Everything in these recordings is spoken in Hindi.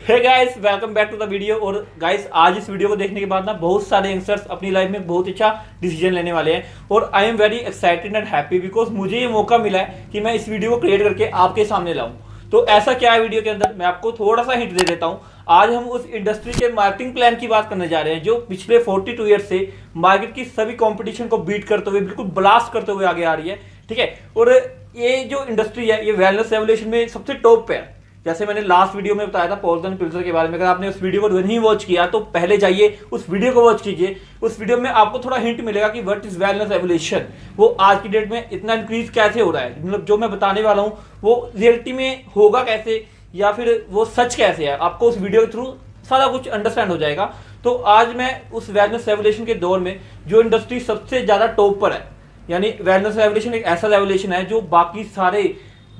Hey guys, welcome back to the video. और गाइस, आज इस वीडियो को देखने के बाद ना बहुत सारे यंगस्टर्स अपनी लाइफ में बहुत अच्छा डिसीजन लेने वाले हैं और I am very excited and happy because मुझे ये मौका मिला है कि मैं इस वीडियो को क्रिएट करके आपके सामने लाऊं। तो ऐसा क्या है वीडियो के अंदर, मैं आपको थोड़ा सा हिंट दे देता हूं। आज हम उस इंडस्ट्री के मार्केटिंग प्लान की बात करने जा रहे हैं जो पिछले 42 ईयर से मार्केट की सभी कंपटीशन को बीट करते हुए, बिल्कुल ब्लास्ट करते हुए आगे आ रही है। ठीक है, और ये जो इंडस्ट्री है ये वेलनेस रेवोल्यूशन में सबसे टॉप पे है। जैसे मैंने लास्ट वीडियो में बताया था पॉल्स पिल्सर के बारे में, अगर आपने उस वीडियो को नहीं वॉच किया तो पहले जाइए उस वीडियो को वॉच कीजिए। उस वीडियो में आपको थोड़ा हिंट मिलेगा कि व्हाट इज वेलनेस रेवोल्यूशन, वो आज की डेट में इतना इंक्रीज कैसे हो रहा है, मतलब जो मैं बताने वाला हूँ वो रियलिटी में होगा कैसे या फिर वो सच कैसे है, आपको उस वीडियो के थ्रू सारा कुछ अंडरस्टैंड हो जाएगा। तो आज मैं उस वेलनेस रेवोल्यूशन के दौर में जो इंडस्ट्री सबसे ज्यादा टॉप पर है, यानी वेलनेस रेवोल्यूशन एक ऐसा रेवोल्यूशन है जो बाकी सारे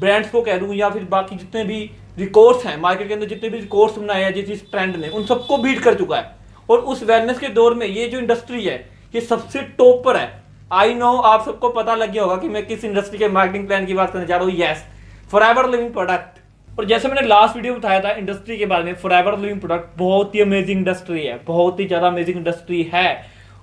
ब्रांड्स को कह दूं या फिर बाकी जितने भी रिकॉर्ड्स हैं मार्केट के अंदर, जितने भी रिकॉर्ड्स बनाए हैं जिस ट्रेंड ने, उन सबको बीट कर चुका है। और उस वेलनेस के दौर में ये जो इंडस्ट्री है ये सबसे टॉप पर है। आई नो आप सबको पता लग गया होगा कि मैं किस इंडस्ट्री के मार्केटिंग प्लान की बात करने जा रहा हूँ। Yes, forever living product. और जैसे मैंने लास्ट वीडियो में बताया था इंडस्ट्री के बारे में, फॉरएवर लिविंग प्रोडक्ट बहुत ही अमेजिंग इंडस्ट्री है, बहुत ही ज्यादा अमेजिंग इंडस्ट्री है।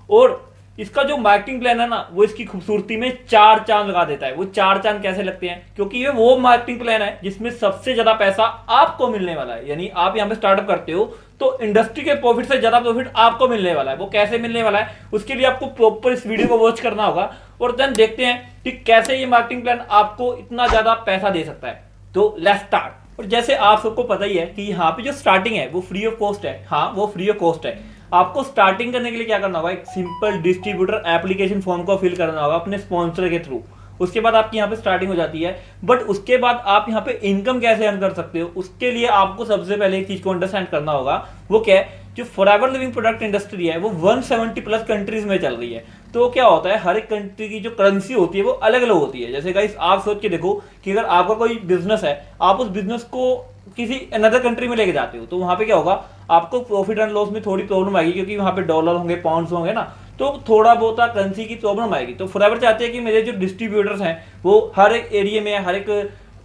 और इसका जो मार्केटिंग प्लान है ना वो इसकी खूबसूरती में 4 चांद लगा देता है। वो 4 चांद कैसे लगते हैं, क्योंकि ये वो मार्केटिंग प्लान है जिसमें सबसे ज्यादा पैसा आपको मिलने वाला है। यानी आप यहाँ पे स्टार्टअप करते हो तो इंडस्ट्री के प्रॉफिट से ज्यादा प्रॉफिट आपको मिलने वाला है। वो कैसे मिलने वाला है उसके लिए आपको प्रॉपर इस वीडियो को वॉच करना होगा और देन देखते हैं कि कैसे ये मार्केटिंग प्लान आपको इतना ज्यादा पैसा दे सकता है। तो लेट्स स्टार्ट। और जैसे आप सबको पता ही है कि यहाँ पे जो स्टार्टिंग है वो फ्री ऑफ कॉस्ट है। हाँ, वो फ्री ऑफ कॉस्ट है। आपको स्टार्टिंग करने के लिए क्या करना होगा, एक सिंपल डिस्ट्रीब्यूटर एप्लीकेशन फॉर्म को फिल करना होगा अपने स्पॉन्सर के थ्रू। उसके बाद आपकी यहाँ पे स्टार्टिंग हो जाती है। बट उसके बाद आप यहाँ पे इनकम कैसे अर्न कर सकते हो, उसके लिए आपको सबसे पहले एक चीज को अंडरस्टैंड करना होगा। वो क्या है, जो फॉरएवर लिविंग प्रोडक्ट इंडस्ट्री है वो 170 प्लस कंट्रीज में चल रही है। तो क्या होता है, हर एक कंट्री की जो करेंसी होती है वो अलग अलग होती है। जैसे गाइस आप सोच के देखो कि अगर आपका कोई बिजनेस है, आप उस बिजनेस को किसी अनदर कंट्री में लेके जाते हो तो वहां पे क्या होगा, आपको प्रॉफिट एंड लॉस में थोड़ी प्रॉब्लम आएगी, क्योंकि वहां पे डॉलर होंगे, पाउंड्स होंगे ना, तो थोड़ा बहुत करेंसी की प्रॉब्लम आएगी। तो फॉरएवर चाहते हैं कि मेरे जो डिस्ट्रीब्यूटर्स हैं वो हर एक एरिया में, हर एक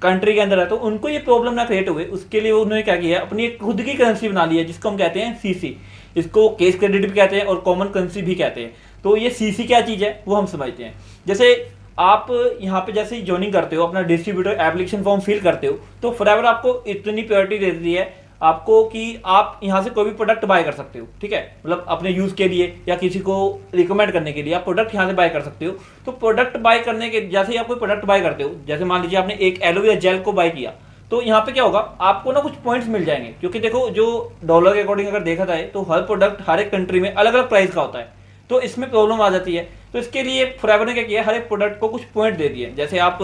कंट्री के अंदर है, तो उनको ये प्रॉब्लम ना क्रिएट हुए उसके लिए उन्होंने क्या किया, अपनी एक खुद की करेंसी बना ली है जिसको हम कहते हैं सीसी। इसको केस क्रेडिट भी कहते हैं और कॉमन करेंसी भी कहते हैं। तो ये सीसी क्या चीज है वो हम समझते हैं। जैसे आप यहाँ पे जैसे ही ज्वाइनिंग करते हो, अपना डिस्ट्रीब्यूटर एप्लीकेशन फॉर्म फिल करते हो, तो फॉरएवर आपको इतनी प्रायोरिटी दे देती है आपको कि आप यहाँ से कोई भी प्रोडक्ट बाय कर सकते हो। ठीक है, मतलब अपने यूज के लिए या किसी को रिकमेंड करने के लिए आप प्रोडक्ट यहाँ से बाय कर सकते हो। तो प्रोडक्ट बाय करने के जैसे ही आप कोई प्रोडक्ट बाय करते हो, जैसे मान लीजिए आपने एक एलोवेरा जेल को बाय किया, तो यहाँ पे क्या होगा, आपको ना कुछ पॉइंट्स मिल जाएंगे। क्योंकि देखो जो डॉलर के अकॉर्डिंग अगर देखा जाए तो हर प्रोडक्ट हर एक कंट्री में अलग अलग प्राइस का होता है, तो इसमें प्रॉब्लम आ जाती है। तो इसके लिए फॉरएवर ने क्या किया, हर एक प्रोडक्ट को कुछ पॉइंट दे दिए। जैसे आप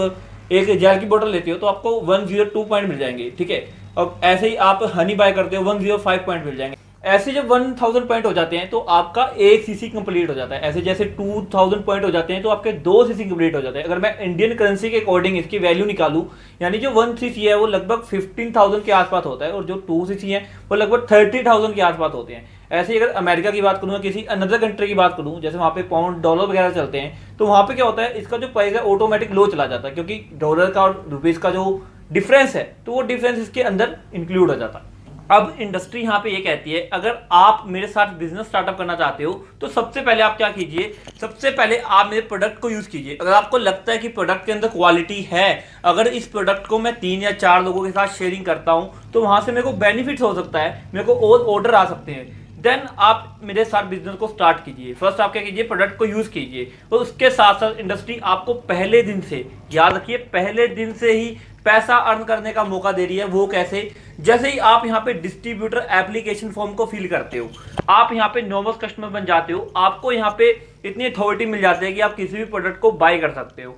एक जेल की बोतल लेते हो तो आपको 102 पॉइंट मिल जाएंगे। ठीक है, और ऐसे ही आप हनी बाय करते हो 105 पॉइंट मिल जाएंगे। ऐसे जब 1000 पॉइंट हो जाते हैं तो आपका एक सीसी कंप्लीट हो जाता है। ऐसे जैसे 2000 पॉइंट हो जाते हैं तो आपके 2 सीसी कंप्लीट हो जाते हैं। अगर मैं इंडियन करेंसी के अकॉर्डिंग इसकी वैल्यू निकालूं, यानी जो 1 सीसी है वो लगभग 15,000 के आसपास होता है और जो 2 सीसी है वो लगभग 30,000 के आसपास होते हैं। ऐसे ही अगर अमेरिका की बात करूँ, किसी अनदर कंट्री की बात करूँ, जैसे वहाँ पे पाउंड डॉलर वगैरह चलते हैं, तो वहाँ पे क्या होता है, इसका जो प्राइस है ऑटोमेटिक लो चला जाता है, क्योंकि डॉलर का और रुपीज का जो डिफरेंस है तो वो डिफरेंस इसके अंदर इंक्लूड हो जाता है। अब इंडस्ट्री यहाँ पे ये कहती है, अगर आप मेरे साथ बिजनेस स्टार्टअप करना चाहते हो तो सबसे पहले आप क्या कीजिए, सबसे पहले आप मेरे प्रोडक्ट को यूज कीजिए। अगर आपको लगता है कि प्रोडक्ट के अंदर क्वालिटी है, अगर इस प्रोडक्ट को मैं 3 या 4 लोगों के साथ शेयरिंग करता हूं तो वहां से मेरे को बेनिफिट्स हो सकता है, मेरे को और ऑर्डर आ सकते हैं, देन आप मेरे साथ बिजनेस को स्टार्ट कीजिए। फर्स्ट आप क्या कीजिए, प्रोडक्ट को यूज कीजिए। और उसके साथ साथ इंडस्ट्री आपको पहले दिन से, याद रखिए पहले दिन से ही पैसा अर्न करने का मौका दे रही है। वो कैसे, जैसे ही आप यहाँ पे डिस्ट्रीब्यूटर एप्लीकेशन फॉर्म को फिल करते हो, आप यहाँ पे नॉर्मल कस्टमर बन जाते हो, आपको यहाँ पे इतनी अथॉरिटी मिल जाती है कि आप किसी भी प्रोडक्ट को बाय कर सकते हो।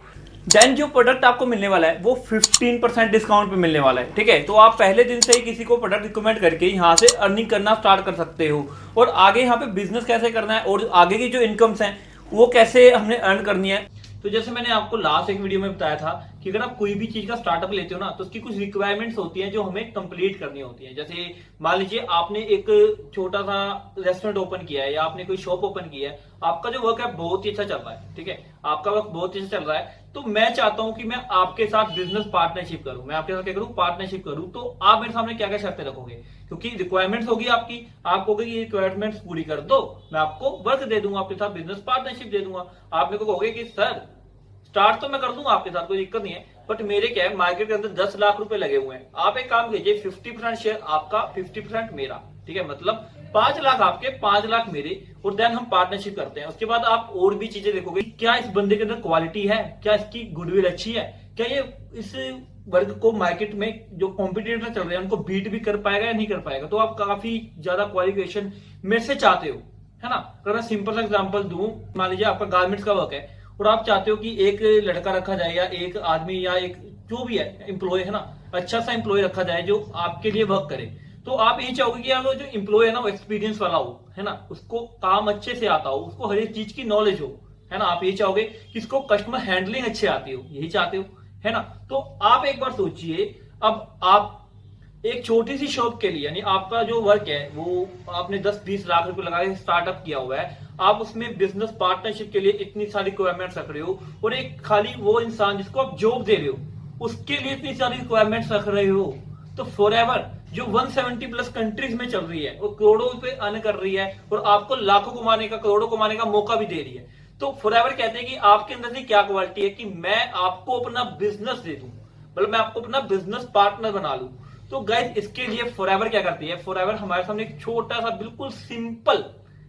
देन जो प्रोडक्ट आपको मिलने वाला है वो 15% डिस्काउंट पे मिलने वाला है। ठीक है, तो आप पहले दिन से ही किसी को प्रोडक्ट रिकमेंड करके यहाँ से अर्निंग करना स्टार्ट कर सकते हो। और आगे यहाँ पे बिजनेस कैसे करना है और आगे की जो इनकम्स हैं वो कैसे हमने अर्न करनी है। तो जैसे मैंने आपको लास्ट एक वीडियो में बताया था कि अगर आप कोई भी चीज का स्टार्टअप लेते हो ना तो उसकी कुछ रिक्वायरमेंट्स होती हैं जो हमें कंप्लीट करनी होती हैं। जैसे मान लीजिए आपने एक छोटा सा रेस्टोरेंट ओपन किया है या आपने कोई शॉप ओपन किया है, आपका जो वर्क है बहुत ही अच्छा चल रहा है, ठीक है, आपका वर्क बहुत ही अच्छा चल रहा है, तो मैं चाहता हूं कि मैं आपके साथ बिजनेस पार्टनरशिप करूं, मैं आपके साथ क्या करूं, पार्टनरशिप करूं। तो आप मेरे सामने क्या क्या शर्तें रखोगे, क्योंकि रिक्वायरमेंट्स होगी आपकी, आप कहोगे ये रिक्वायरमेंट्स पूरी कर दो, मैं आपको वर्क दे दूंगा, आपके साथ बिजनेस पार्टनरशिप दे दूंगा। आप मेरे को कहोगे कि सर स्टार्ट तो मैं कर दूंगा आपके साथ, कोई दिक्कत नहीं है, बट मेरे क्या है मार्केट के अंदर 10 लाख रुपए लगे हुए हैं। आप एक काम कीजिए, 50% शेयर आपका, 50% मेरा, ठीक है, मतलब 5 लाख आपके, 5 लाख मेरे, और देन हम पार्टनरशिप करते हैं। उसके बाद आप और भी चीजें देखोगे, क्या इस बंदे के अंदर क्वालिटी है, क्या इसकी गुडविल अच्छी है, क्या ये इस वर्ग को मार्केट में जो कॉम्पिटिटर चल रहे हैं उनको बीट भी कर पाएगा या नहीं कर पाएगा। तो आप काफी ज्यादा क्वालिफिकेशन मेरे से चाहते हो, है ना। अगर मैं सिंपल सा एग्जांपल दूं, मान लीजिए आपका गारमेंट्स का वर्क है और आप चाहते हो कि एक लड़का रखा जाए या एक आदमी या एक जो भी है एम्प्लॉय, है ना, अच्छा सा एम्प्लॉय रखा जाए जो आपके लिए वर्क करे। तो आप यही चाहोगे कि यार वो जो एम्प्लॉय है ना वो एक्सपीरियंस वाला हो, है ना, उसको काम अच्छे से आता हो, उसको हर एक चीज की नॉलेज हो, है ना। आप यही चाहोगे कि इसको कस्टमर हैंडलिंग अच्छे आती हो, यही चाहते हो, है ना। तो आप एक बार सोचिए, अब आप एक छोटी सी शॉप के लिए, यानी आपका जो वर्क है वो आपने 10-20 लाख रुपए लगा के स्टार्टअप किया हुआ है, आप उसमें बिजनेस पार्टनरशिप के लिए इतनी सारी रिक्वायरमेंट्स रख रहे हो, और एक खाली वो इंसान जिसको आप जॉब दे रहे हो उसके लिए इतनी सारी रिक्वायरमेंट्स रख रहे हो, तो फॉरएवर जो 170 प्लस कंट्रीज में चल रही है वो करोड़ों रुपए अर्न कर रही है और आपको लाखों कमाने का, करोड़ों कमाने का मौका भी दे रही है। तो फॉरएवर कहते हैं कि आपके अंदर से क्या क्वालिटी है कि मैं आपको अपना बिजनेस दे दूं, मतलब मैं आपको अपना बिजनेस पार्टनर बना लूं। तो गाइस इसके लिए फॉरएवर क्या करती है, फॉरएवर हमारे सामने एक छोटा सा बिल्कुल सिंपल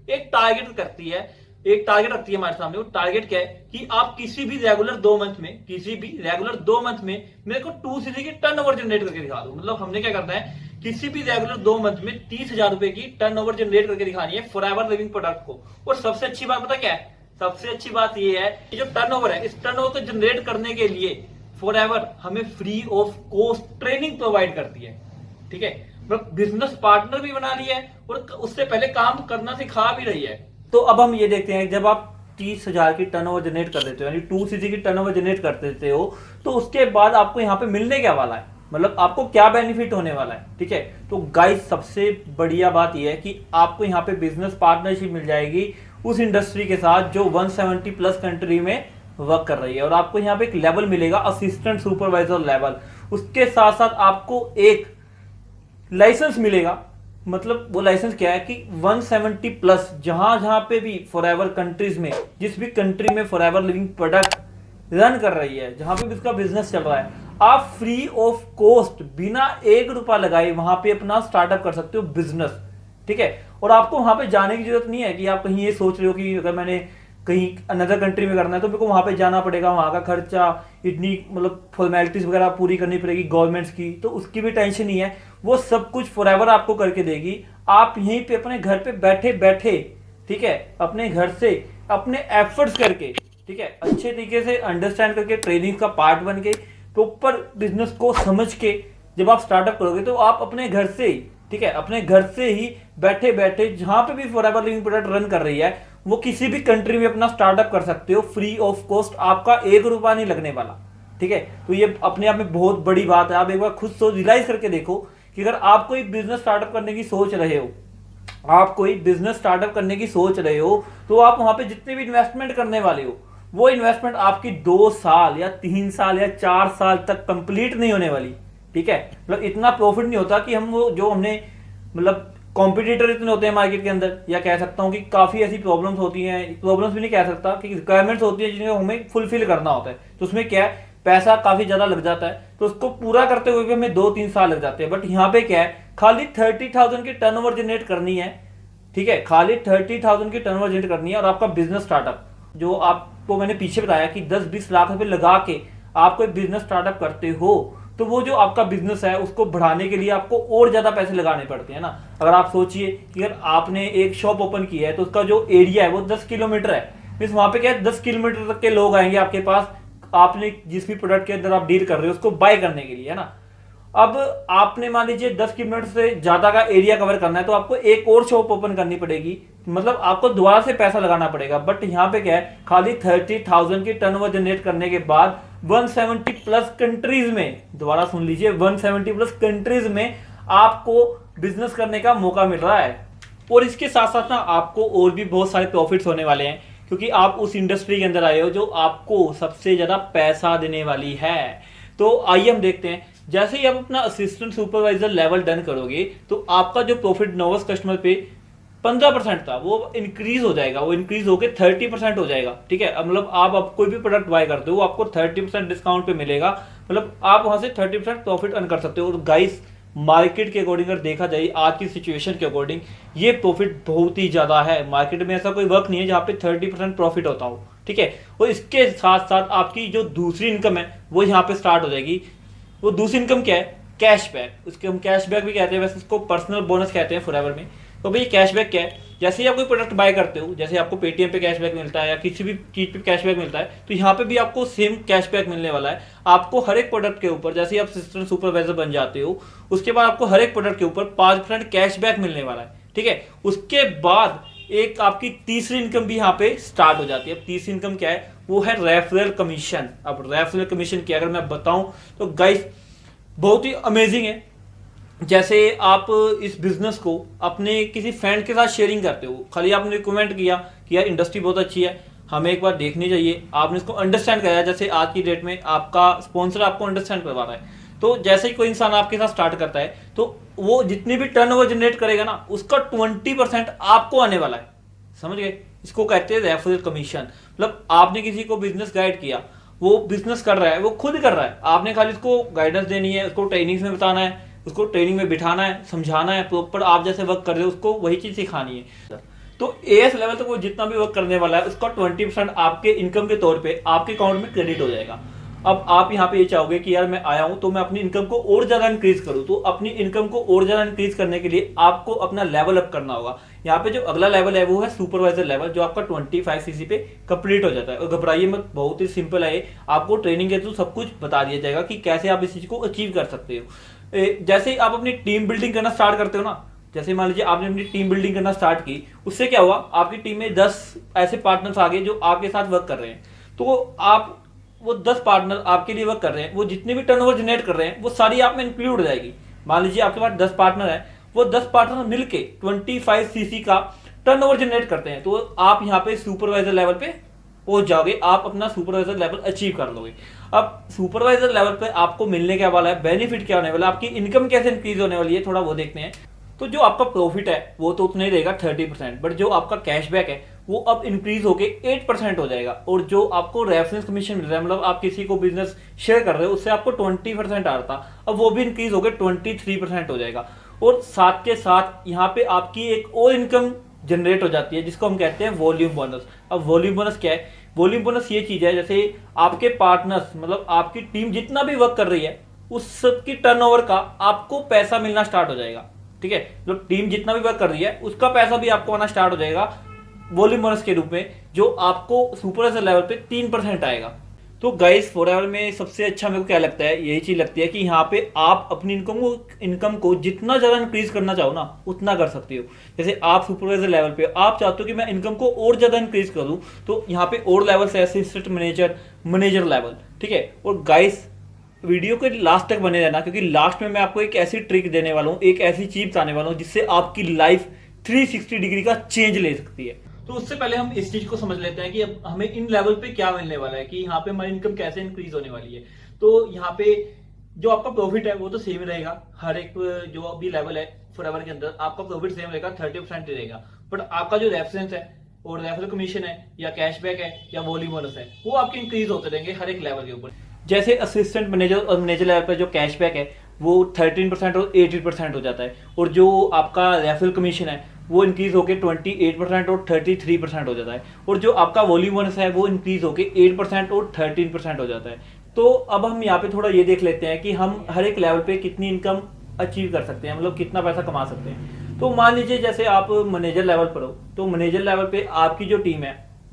एक टारगेट करती है, एक टारगेट रखती है हमारे सामने। वो टारगेट क्या है कि आप किसी भी रेगुलर 2 मंथ में, किसी भी रेगुलर 2 मंथ में मेरे को 2 सीसी की टर्नओवर जनरेट करके दिखा दो। मतलब हमने क्या करना है, किसी भी रेगुलर 2 मंथ में 30,000 रुपए की टर्नओवर जनरेट करके दिखानी है फॉरएवर लिविंग प्रोडक्ट को। और सबसे अच्छी बात पता क्या है, सबसे अच्छी बात यह है कि जो टर्नओवर है, इस टर्नओवर को जनरेट करने के लिए फॉरएवर हमें free of cost training provide करती है, ठीक है, मतलब बिजनेस पार्टनर भी बना लिया है और उससे पहले काम करना सिखा भी रही है। तो अब हम ये देखते हैं, जब आप 30,000 की टर्नओवर जनरेट कर देते हो, यानी 2 सीसी की टर्नओवर जनरेट कर देते हो, तो उसके बाद आपको यहाँ पे मिलने क्या वाला है, मतलब आपको क्या बेनिफिट होने वाला है, ठीक है। तो गाइस सबसे बढ़िया बात यह है कि आपको यहाँ पे बिजनेस पार्टनरशिप मिल जाएगी उस इंडस्ट्री के साथ जो 170 प्लस कंट्री में वर्क कर रही है, और आपको यहाँ पे एक लेवल मिलेगा असिस्टेंट सुपरवाइजर लेवल। उसके साथ साथ आपको एक लाइसेंस मिलेगा, मतलब वो लाइसेंस क्या है कि 170 प्लस जहां जहां पे भी फॉरएवर कंट्रीज में, जिस भी कंट्री में फॉरएवर लिविंग प्रोडक्ट रन कर रही है, जहां पे भी इसका बिजनेस चल रहा है, आप फ्री ऑफ कॉस्ट बिना 1 रुपया लगाए वहां पे अपना स्टार्टअप कर सकते हो बिजनेस, ठीक है। और आपको वहां पे जाने की जरूरत नहीं है कि आप कहीं ये सोच रहे हो कि अगर मैंने कहीं अनदर कंट्री में करना है तो मेरे को वहां पे जाना पड़ेगा, वहां का खर्चा, इतनी मतलब फॉर्मेलिटीज वगैरह पूरी करनी पड़ेगी गवर्नमेंट्स की, तो उसकी भी टेंशन नहीं है। वो सब कुछ फॉरएवर आपको करके देगी। आप यहीं पे अपने घर पे बैठे बैठे, ठीक है, अपने घर से अपने एफर्ट्स करके, ठीक है, अच्छे तरीके से अंडरस्टैंड करके, ट्रेनिंग का पार्ट बन के, प्रॉपर बिजनेस को समझ के जब आप स्टार्टअप करोगे तो आप अपने घर से, ठीक है, अपने घर से ही बैठे बैठे जहां पे भी फॉरएवर लिविंग प्रोडक्ट रन कर रही है वो किसी भी कंट्री में अपना स्टार्टअप कर सकते हो फ्री ऑफ कॉस्ट, आपका 1 रुपया नहीं लगने वाला, ठीक है। तो ये अपने आप में बहुत बड़ी बात है। आप एक बार खुद सोच रियलाइज करके देखो कि अगर आप कोई बिजनेस स्टार्टअप करने की सोच रहे हो, आप कोई बिजनेस स्टार्टअप करने की सोच रहे हो, तो आप वहां पे जितने भी इन्वेस्टमेंट करने वाले हो वो इन्वेस्टमेंट आपकी 2 साल या 3 साल या 4 साल तक कंप्लीट नहीं होने वाली, ठीक है। मतलब इतना प्रॉफिट नहीं होता कि हम वो जो हमने, मतलब कॉम्पिटिटर इतने होते हैं मार्केट के अंदर, या कह सकता हूं कि काफी ऐसी प्रॉब्लम्स होती हैं, प्रॉब्लम्स भी नहीं कह सकता कि रिक्वायरमेंट्स होती है जिन्हें हमें फुलफिल करना होता है, तो उसमें क्या है पैसा काफी ज्यादा लग जाता है, तो उसको पूरा करते हुए भी हमें 2-3 साल लग जाते हैं। बट यहाँ पे क्या है, खाली 30,000 की टर्नओवर जनरेट करनी है, ठीक है, खाली 30,000 की टर्नओवर जनरेट करनी है और आपका बिजनेस स्टार्टअप, जो आपको मैंने पीछे बताया कि 10-20 लाख रुपए लगा के आप कोई बिजनेस स्टार्टअप करते हो, तो वो जो आपका बिजनेस है उसको बढ़ाने के लिए आपको और ज्यादा पैसे लगाने पड़ते हैं ना। अगर आप सोचिए कि अगर आपने एक शॉप ओपन की है तो उसका जो एरिया है वो 10 किलोमीटर है, मींस वहां पे क्या है 10 किलोमीटर तक के लोग आएंगे आपके पास, आपने जिस भी प्रोडक्ट के अंदर आप डील कर रहे हो उसको बाय करने के लिए, है ना। अब आपने मान लीजिए 10 किलोमीटर से ज्यादा का एरिया कवर करना है तो आपको एक और शॉप ओपन करनी पड़ेगी, मतलब आपको दोबारा से पैसा लगाना पड़ेगा। बट यहाँ पे क्या है, खाली 30,000 की टर्नओवर जनरेट करने के बाद 170 प्लस कंट्रीज में, दोबारा सुन लीजिए, 170 प्लस कंट्रीज में आपको बिजनेस करने का मौका मिल रहा है। और इसके साथ साथ ना आपको और भी बहुत सारे प्रॉफिट्स होने वाले हैं, क्योंकि आप उस इंडस्ट्री के अंदर आए हो जो आपको सबसे ज्यादा पैसा देने वाली है। तो आइए हम देखते हैं, जैसे ही आप अपना असिस्टेंट सुपरवाइजर लेवल डन करोगे तो आपका जो प्रॉफिट नोवस कस्टमर पे 15% था वो इंक्रीज हो जाएगा, वो इंक्रीज होकर 30% हो जाएगा। ठीक है, मतलब आप कोई भी प्रोडक्ट बाय करते हो आपको 30% डिस्काउंट पे मिलेगा, मतलब आप वहां से 30% प्रॉफिट अर्न कर सकते हो। और गाइस मार्केट के अकॉर्डिंग अगर देखा जाए, आज की सिचुएशन के अकॉर्डिंग ये प्रॉफिट बहुत ही ज्यादा है। मार्केट में ऐसा कोई वर्क नहीं है जहाँ पे 30% प्रॉफिट होता हो। ठीक है, और इसके साथ साथ आपकी जो दूसरी इनकम है वो यहाँ पे स्टार्ट हो जाएगी। वो दूसरी इनकम क्या है? कैशबैक। उसके हम कैशबैक भी कहते हैं, वैसे इसको पर्सनल बोनस कहते हैं फॉरएवर में। तो भाई कैशबैक क्या है? जैसे ही आप कोई प्रोडक्ट बाय करते हो, जैसे आपको पेटीएम पे कैशबैक मिलता है या किसी भी चीज पे कैशबैक मिलता है, तो यहाँ पे भी आपको सेम कैशबैक मिलने वाला है। आपको हर एक प्रोडक्ट के ऊपर, जैसे ही आप असिस्टेंट सुपरवाइजर बन जाते हो, उसके बाद आपको हर एक प्रोडक्ट के ऊपर 5% कैशबैक मिलने वाला है। ठीक है, उसके बाद एक आपकी तीसरी इनकम भी यहाँ पे स्टार्ट हो जाती है। अब तीसरी इनकम क्या है? वो है रेफरल कमीशन। अब रेफरल कमीशन की अगर मैं बताऊं तो गाइस बहुत ही अमेजिंग है। जैसे आप इस बिजनेस को अपने किसी फ्रेंड के साथ शेयरिंग करते हो, खाली आपने रिकमेंड किया कि यार इंडस्ट्री बहुत अच्छी है, हमें एक बार देखनी चाहिए, आपने इसको अंडरस्टैंड कराया। जैसे आज की डेट में आपका स्पॉन्सर आपको अंडरस्टैंड करवा रहा है, तो जैसे ही कोई इंसान आपके साथ स्टार्ट करता है तो वो जितनी भी टर्नओवर जनरेट करेगा ना, उसका 20% आपको आने वाला है। समझ गए? इसको कहते हैं रेफरल कमीशन। मतलब आपने किसी को बिजनेस गाइड किया, वो बिजनेस कर रहा है, वो खुद कर रहा है, आपने खाली उसको गाइडेंस देनी है, उसको ट्रेनिंग्स में बताना है, उसको ट्रेनिंग में बिठाना है, समझाना है, प्रॉपर आप जैसे वर्क कर रहे हो उसको वही चीज सिखानी है। तो एएस लेवल तक वो जितना भी वर्क करने वाला है उसका 20% आपके इनकम के तौर पे आपके अकाउंट में क्रेडिट हो जाएगा। अब आप यहाँ पे ये चाहोगे कि यार मैं आया हूं तो मैं अपनी इनकम को और ज्यादा इंक्रीज करूं, तो अपनी इनकम को और ज्यादा इंक्रीज करने के लिए आपको अपना लेवल अप करना होगा। यहाँ पे जो अगला लेवल है वो है सुपरवाइजर लेवल, जो आपका 25 सीसी पे कंप्लीट हो जाता है। और घबराइए मत, बहुत ही सिंपल है, आपको ट्रेनिंग के थ्रू सब कुछ बता दिया जाएगा कि कैसे आप इस चीज को अचीव कर सकते हो। जैसे ही आप अपनी टीम बिल्डिंग करना स्टार्ट करते हो ना, जैसे मान लीजिए आपने अपनी टीम बिल्डिंग करना स्टार्ट की, उससे क्या हुआ, आपकी टीम में 10 ऐसे पार्टनर्स आ गए जो आपके साथ वर्क कर रहे हैं। तो आप वो 10 पार्टनर आपके लिए वर्क कर रहे हैं, वो जितने भी टर्नओवर जनरेट कर रहे हैं वो सारी आप में इंक्लूड हो जाएगी। मान लीजिए आपके पास 10 पार्टनर है, वो 10 पार्टनर मिलके 25 सीसी का टर्नओवर जनरेट करते हैं, तो आप यहाँ पे सुपरवाइजर लेवल पे पहुंच जाओगे, आप अपना सुपरवाइजर लेवल अचीव कर लोगे। अब सुपरवाइजर लेवल पे आपको मिलने क्या वाला है, बेनिफिट क्या होने वाला है, आपकी इनकम कैसे इंक्रीज होने वाली है, थोड़ा वो देखते हैं। तो जो आपका प्रॉफिट है वो तो उतना ही रहेगा 30%, बट जो आपका कैशबैक है वो अब इंक्रीज होके 8% हो जाएगा। और जो आपको रेफरेंस कमीशन मिल रहा है, मतलब आप किसी को बिजनेस शेयर कर रहे हो उससे आपको 20% आ रहा था, अब वो भी इंक्रीज होकर 23% हो जाएगा। और साथ के साथ यहाँ पे आपकी एक और इनकम जनरेट हो जाती है जिसको हम कहते हैं वॉल्यूम बोनस। अब वॉल्यूम बोनस क्या है? वॉल्यूम बोनस ये चीज है, जैसे आपके पार्टनर्स, मतलब आपकी टीम जितना भी वर्क कर रही है उस सब की टर्नओवर का आपको पैसा मिलना स्टार्ट हो जाएगा। ठीक है, मतलब टीम जितना भी वर्क कर रही है उसका पैसा भी आपको आना स्टार्ट हो जाएगा वॉल्यूम बोनस के रूप में, जो आपको सुपरवाइजर लेवल पे 3% आएगा। तो गाइस फॉरएवर में सबसे अच्छा मेरे को क्या लगता है, यही चीज लगती है कि यहाँ पे आप अपनी इनकम को जितना ज्यादा इंक्रीज करना चाहो ना उतना कर सकते हो। जैसे आप सुपरवाइजर लेवल पे आप चाहते हो कि मैं इनकम को और ज्यादा इंक्रीज करूं, तो यहाँ पे और लेवल से असिस्टेंट मैनेजर लेवल। ठीक है, और गाइस वीडियो के लास्ट तक बने रहना, क्योंकि लास्ट में मैं आपको एक ऐसी ट्रिक देने वाला हूँ, एक ऐसी चीज बताने वाला हूँ जिससे आपकी लाइफ 360 डिग्री का चेंज ले सकती है। तो उससे पहले हम इस चीज को समझ लेते हैं कि अब हमें इन लेवल पे क्या मिलने वाला है, कि यहाँ पे हमारी इनकम कैसे इंक्रीज होने वाली है। तो यहाँ पे जो आपका प्रॉफिट है वो तो सेम रहेगा, हर एक जो भी लेवल है फॉरएवर के अंदर आपका प्रॉफिट सेम रहेगा, 30% रहेगा। बट आपका जो रेफरेंस है और रेफरल कमीशन है या कैशबैक है या वॉल्यूम बोनस है वो आपके इंक्रीज होते रहेंगे हर एक लेवल के ऊपर। जैसे असिस्टेंट मैनेजर और मैनेजर लेवल पर जो कैशबैक है वो 13% और 18% हो जाता है, और जो आपका रेफरल कमीशन है वो इंक्रीज होकर 28% और 33% हो जाता है, और जो आपका वॉल्यूम बोनस है वो इंक्रीज होकर 8% और 13% हो जाता है। तो अब हम यहाँ पे थोड़ा ये देख लेते हैं कि हम हर एक लेवल पे कितनी इनकम अचीव कर सकते हैं, मतलब कितना पैसा कमा सकते हैं। तो मान लीजिए जैसे आप मैनेजर लेवल पर हो, तो मैनेजर लेवल पे आपकी जो टीम है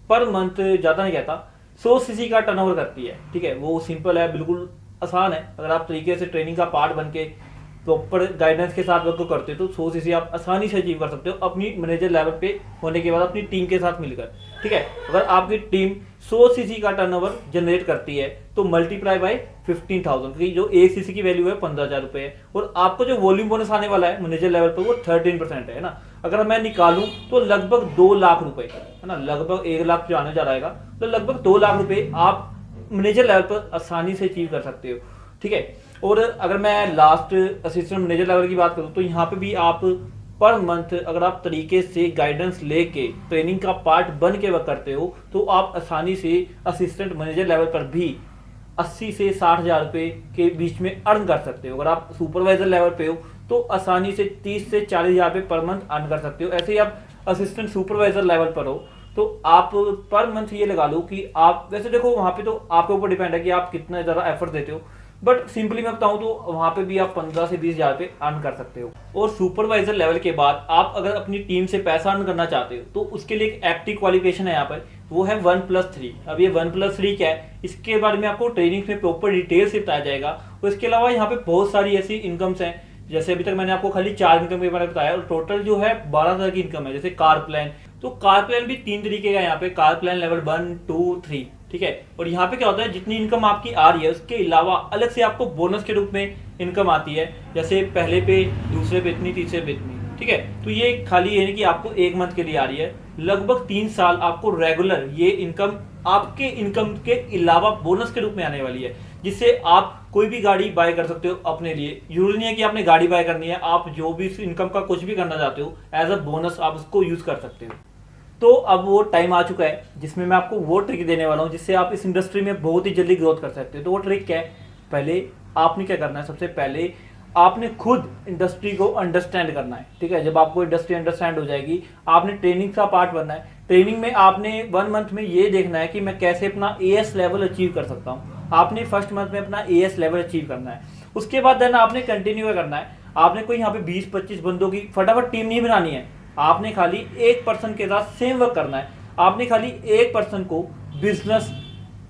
पर मंथ, ज्यादा नहीं कहता, 100 सीसी का टर्नओवर करती है। ठीक है, वो सिंपल है, बिल्कुल आसान है। अगर आप तरीके से ट्रेनिंग का पार्ट बन के प्रॉपर गाइडेंस के साथ वर्क को करते हो तो 100 सीसी आप आसानी से अचीव कर सकते हो अपनी मैनेजर लेवल पे होने के बाद अपनी टीम के साथ मिलकर। ठीक है, अगर आपकी टीम 100 सीसी का टर्नओवर जनरेट करती है तो मल्टीप्लाई बाय 15,000, क्योंकि जो 1 सीसी की वैल्यू है 15,000 रुपए है, और आपको जो वॉल्यूम बोनस आने वाला है मैनेजर लेवल पर वो 13% है ना। अगर मैं निकालूं तो लगभग 2 लाख रुपए है ना, लगभग 1 लाख जो आने जा रहेगा, तो लगभग 2 लाख रुपए आप मैनेजर लेवल पर आसानी से अचीव कर सकते हो। ठीक है, और अगर मैं लास्ट असिस्टेंट मैनेजर लेवल की बात करूं तो यहाँ पे भी आप पर मंथ अगर आप तरीके से गाइडेंस लेके ट्रेनिंग का पार्ट बन के वर्क करते हो तो आप आसानी से असिस्टेंट मैनेजर लेवल पर भी 80 से 60,000 रुपए के बीच में अर्न कर सकते हो। अगर आप सुपरवाइजर लेवल पे हो तो आसानी से 30 से 40,000 रुपए पर मंथ अर्न कर सकते हो। ऐसे ही आप असिस्टेंट सुपरवाइजर लेवल पर हो तो आप पर मंथ ये लगा लो कि आप, वैसे देखो वहां पे तो आपके ऊपर डिपेंड है कि आप कितना ज्यादा एफर्ट देते हो, बट सिंपली मैं बताऊं तो वहां पे भी आप 15 से 20,000 रुपए अर्न कर सकते हो। और सुपरवाइजर लेवल के बाद आप अगर अपनी टीम से पैसा अर्न करना चाहते हो तो उसके लिए एक एक्टिव क्वालिफिकेशन है यहाँ पर, वो है 1+3। अब ये 1+3 क्या है, इसके बारे में आपको ट्रेनिंग में प्रॉपर डिटेल से बताया जाएगा। और इसके अलावा यहाँ पे बहुत सारी ऐसी इनकम्स हैं, जैसे अभी तक मैंने आपको खाली 4 इनकम के बारे में बताया, और टोटल जो है 12 तरह की इनकम है। जैसे कार प्लान, तो कार प्लान भी 3 तरीके का यहाँ पे, कार प्लान लेवल 1, 2, 3। ठीक है, और यहाँ पे क्या होता है, जितनी इनकम आपकी आ रही है उसके अलावा अलग से आपको बोनस के रूप में इनकम आती है, जैसे पहले पे, दूसरे पे इतनी, तीसरे पे इतनी। ठीक है, तो ये खाली ये नहीं कि आपको 1 मंथ के लिए आ रही है, लगभग 3 साल आपको रेगुलर ये इनकम आपके इनकम के अलावा बोनस के रूप में आने वाली है, जिससे आप कोई भी गाड़ी बाय कर सकते हो अपने लिए। जरूरी नहीं है कि आपने गाड़ी बाय करनी है, आप जो भी इनकम का कुछ भी करना चाहते हो एज अ बोनस आप उसको यूज कर सकते हो। तो अब वो टाइम आ चुका है जिसमें मैं आपको वो ट्रिक देने वाला हूँ जिससे आप इस इंडस्ट्री में बहुत ही जल्दी ग्रोथ कर सकते हो। तो वो ट्रिक क्या है, पहले आपने क्या करना है, सबसे पहले आपने खुद इंडस्ट्री को अंडरस्टैंड करना है। ठीक है, जब आपको इंडस्ट्री अंडरस्टैंड हो जाएगी, आपने ट्रेनिंग का पार्ट बनना है। ट्रेनिंग में आपने 1 मंथ में ये देखना है कि मैं कैसे अपना AS लेवल अचीव कर सकता हूँ। आपने फर्स्ट मंथ में अपना AS लेवल अचीव करना है, उसके बाद देन आपने कंटिन्यू करना है। आपने कोई यहाँ पे 20-25 बंदों की फटाफट टीम नहीं बनानी है, आपने खाली एक पर्सन के साथ सेम वर्क करना है। आपने खाली एक पर्सन को बिजनेस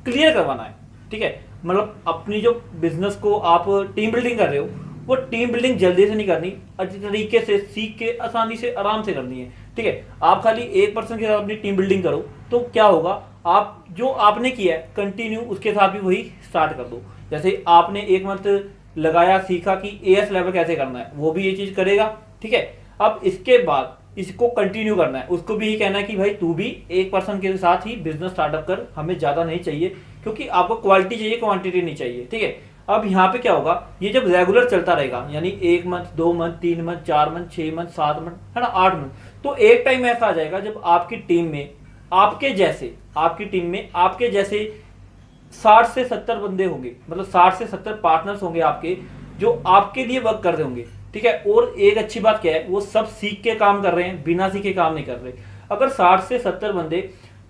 क्लियर करवाना है। ठीक है, मतलब अपनी जो बिजनेस को आप टीम बिल्डिंग कर रहे हो, वो टीम बिल्डिंग जल्दी से नहीं करनी, अच्छी तरीके से सीख के आसानी से आराम से करनी है। ठीक है, आप खाली एक पर्सन के साथ अपनी टीम बिल्डिंग करो तो क्या होगा, आप जो आपने किया है कंटिन्यू उसके साथ भी वही स्टार्ट कर दो। जैसे आपने 1 मंथ लगाया, सीखा कि AS लेवल कैसे करना है, वो भी ये चीज करेगा। ठीक है, अब इसके बाद इसको कंटिन्यू करना है, उसको भी ये कहना है कि भाई तू भी एक पर्सन के साथ ही बिजनेस स्टार्टअप कर, हमें ज्यादा नहीं चाहिए, क्योंकि आपको क्वालिटी चाहिए, क्वांटिटी नहीं चाहिए। ठीक है, अब यहाँ पे क्या होगा, ये जब रेगुलर चलता रहेगा, यानी 1 month, 2 month, 3 month, 4 month, 6 month, 7 month, है ना, 8 मंथ, तो एक टाइम ऐसा आ जाएगा जब आपकी टीम में आपके जैसे 60 से 70 बंदे होंगे, मतलब 60 से 70 पार्टनर्स होंगे आपके, जो आपके लिए वर्क कर रहे होंगे। ठीक है, और एक अच्छी बात क्या है, वो सब सीख के काम कर रहे हैं, बिना सीखे काम नहीं कर रहे। अगर 60 से 70 बंदे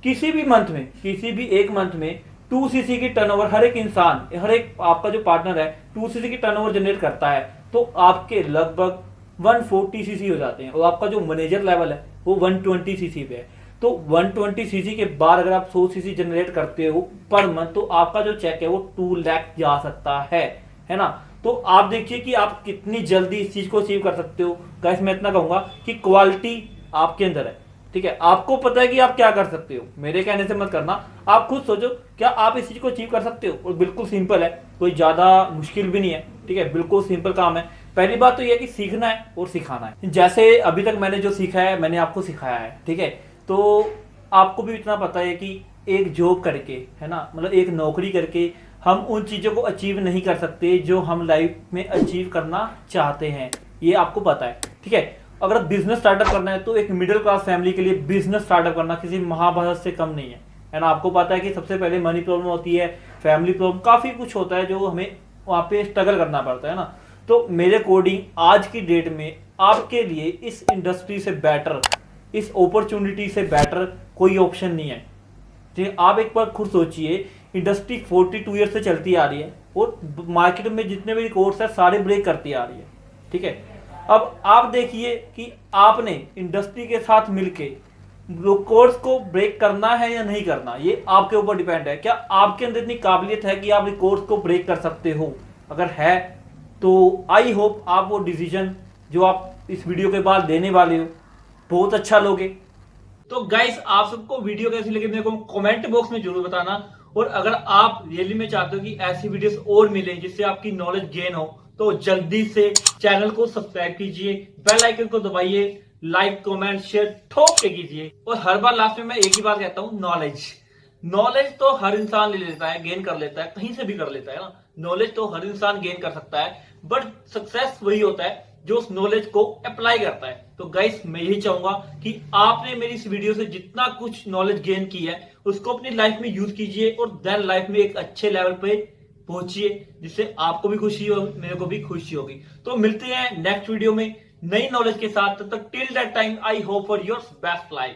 किसी भी मंथ में, किसी भी एक मंथ में 2 सीसी की टर्नओवर, हर एक इंसान, हर एक आपका जो पार्टनर है 2 सीसी की टर्नओवर जनरेट करता है, तो आपके लगभग 140 सीसी हो जाते हैं, और आपका जो मैनेजर लेवल है वो 120 सीसी पे है। तो 120 सीसी के बाद अगर आप 100 सीसी जनरेट करते हो पर मंथ, तो आपका जो चेक है वो 2 लाख जा सकता है ना। तो आप देखिए कि आप कितनी जल्दी इस चीज को अचीव कर सकते हो। गाइस मैं इतना कहूंगा कि क्वालिटी आपके अंदर है। ठीक है, आपको पता है कि आप क्या कर सकते हो, मेरे कहने से मत करना, आप खुद सोचो क्या आप इस चीज को अचीव कर सकते हो। और बिल्कुल सिंपल है, कोई ज्यादा मुश्किल भी नहीं है। ठीक है, बिल्कुल सिंपल काम है। पहली बात तो यह है कि सीखना है और सिखाना है। जैसे अभी तक मैंने जो सीखा है मैंने आपको सिखाया है। ठीक है, तो आपको भी इतना पता है कि एक जॉब करके, है ना, मतलब एक नौकरी करके हम उन चीजों को अचीव नहीं कर सकते जो हम लाइफ में अचीव करना चाहते हैं, ये आपको पता है। ठीक है, अगर बिजनेस स्टार्टअप करना है तो एक मिडिल क्लास फैमिली के लिए बिजनेस स्टार्टअप करना किसी महाभारत से कम नहीं है ना। आपको पता है कि सबसे पहले मनी प्रॉब्लम होती है, फैमिली प्रॉब्लम, काफी कुछ होता है जो हमें वहां पे स्ट्रगल करना पड़ता है ना। तो मेरे अकॉर्डिंग आज की डेट में आपके लिए इस इंडस्ट्री से बेटर, इस अपॉर्चुनिटी से बेटर कोई ऑप्शन नहीं है। ठीक है, आप एक बार खुद सोचिए, इंडस्ट्री 42 ईयर से चलती आ रही है और मार्केट में जितने भी कोर्स है सारे ब्रेक करती आ रही है। ठीक है, अब आप देखिए कि आपने इंडस्ट्री के साथ मिलके कोर्स को ब्रेक करना है या नहीं करना, ये आपके ऊपर डिपेंड है। क्या आपके अंदर इतनी काबिलियत है कि आप कोर्स को ब्रेक कर सकते हो? अगर है तो आई होप आप वो डिसीजन जो आप इस वीडियो के बाद देने वाले हो बहुत अच्छा लोगे। तो गाइस आप सबको वीडियो कैसी लगी मेरे को कमेंट बॉक्स में जरूर बताना, और अगर आप रियली में चाहते हो कि ऐसी वीडियोस और मिले जिससे आपकी नॉलेज गेन हो तो जल्दी से चैनल को सब्सक्राइब कीजिए, बेल आइकन को दबाइए, लाइक कमेंट शेयर ठोक के कीजिए। और हर बार लास्ट में मैं एक ही बात कहता हूँ, नॉलेज तो हर इंसान ले लेता है, गेन कर लेता है, कहीं से भी कर लेता है ना। नॉलेज तो हर इंसान गेन कर सकता है, बट सक्सेस वही होता है जो उस नॉलेज को अप्लाई करता है। तो गाइस मैं यही चाहूंगा कि आपने मेरी इस वीडियो से जितना कुछ नॉलेज गेन की है उसको अपनी लाइफ में यूज कीजिए और देन लाइफ में एक अच्छे लेवल पे पहुंचिए, जिससे आपको भी खुशी होगी, मेरे को भी खुशी होगी। तो मिलते हैं नेक्स्ट वीडियो में नई नॉलेज के साथ। तब तक till that time I hope for your best life.